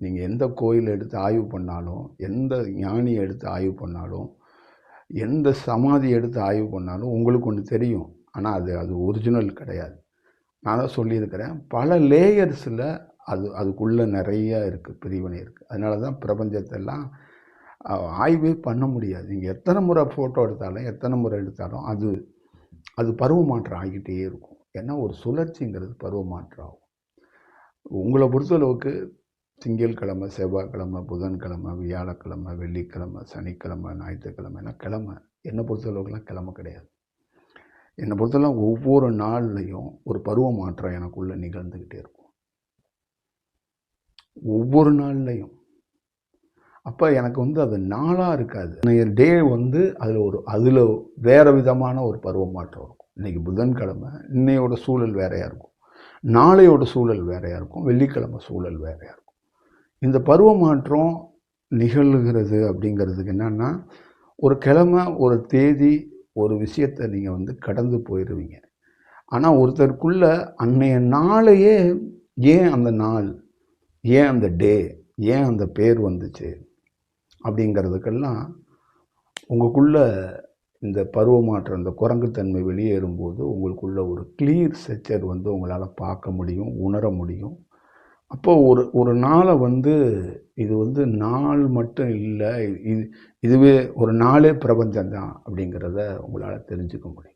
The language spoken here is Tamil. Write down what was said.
நீங்கள் எந்த கோயில் எடுத்து ஆய்வு பண்ணாலும், எந்த ஞானியை எடுத்து ஆய்வு பண்ணாலும், எந்த சமாதி எடுத்து ஆய்வு பண்ணாலும் உங்களுக்கு ஒன்று தெரியும். ஆனால் அது ஒரிஜினல் கிடையாது. நான் தான் சொல்லியிருக்கிறேன். பல லேயர்ஸில் அதுக்குள்ளே நிறைய இருக்குது, பிரிவினை இருக்குது. அதனால தான் பிரபஞ்சத்தெல்லாம் ஆய்வே பண்ண முடியாது. நீங்கள் எத்தனை முறை ஃபோட்டோ எடுத்தாலும், எத்தனை முறை எடுத்தாலும் அது பருவமாற்றம் ஆகிக்கிட்டே இருக்கும். ஏன்னா ஒரு சுழற்சிங்கிறது பருவமாற்றம் ஆகும். உங்களை பொறுத்தளவுக்கு திங்கட்கிழமை, செவ்வாய்க்கிழமை, புதன்கிழமை, வியாழக்கிழமை, வெள்ளிக்கிழமை, சனிக்கிழமை, ஞாயிற்றுக்கிழமைனா கிழமை. என்னை பொறுத்தளவுக்குலாம் கிழமை கிடையாது. என்னை பொறுத்தளவு ஒவ்வொரு நாள்லையும் ஒரு பருவ மாற்றம் எனக்குள்ளே நிகழ்ந்துக்கிட்டே இருக்கும். ஒவ்வொரு நாள்லையும். அப்போ எனக்கு அது நாளாக இருக்காது. டே அதில் வேறு விதமான ஒரு பருவ மாற்றம் இருக்கும். இன்றைக்கி புதன்கிழமை, இன்னையோட சூழல் வேறையாக இருக்கும். நாளையோட சூழல் வேறையாக இருக்கும். வெள்ளிக்கிழமை சூழல் வேறையாக இருக்கும். இந்த பருவ மாற்றம் நிகழ்கிறது அப்படிங்கிறதுக்கு என்னென்னா, ஒரு கிழமை, ஒரு தேதி, ஒரு விஷயத்தை நீங்கள் கடந்து போயிடுவீங்க. ஆனால் ஒருத்தருக்குள்ள அன்னைய நாளையே ஏன் அந்த நாள், ஏன் அந்த டே, ஏன் அந்த பேர் வந்துச்சு அப்படிங்கிறதுக்கெல்லாம் உங்களுக்குள்ள இந்த பருவ மாற்றம், இந்த குரங்குத்தன்மை வெளியேறும்போது உங்களுக்குள்ள ஒரு கிளியர் செக்சர் உங்களால் பார்க்க முடியும், உணர முடியும். அப்போது ஒரு நாளை இது நாள் மட்டும் இல்லை, இதுவே ஒரு நாளே பிரபஞ்சம்தான் அப்படிங்கிறத உங்களால் தெரிஞ்சுக்க முடியும்.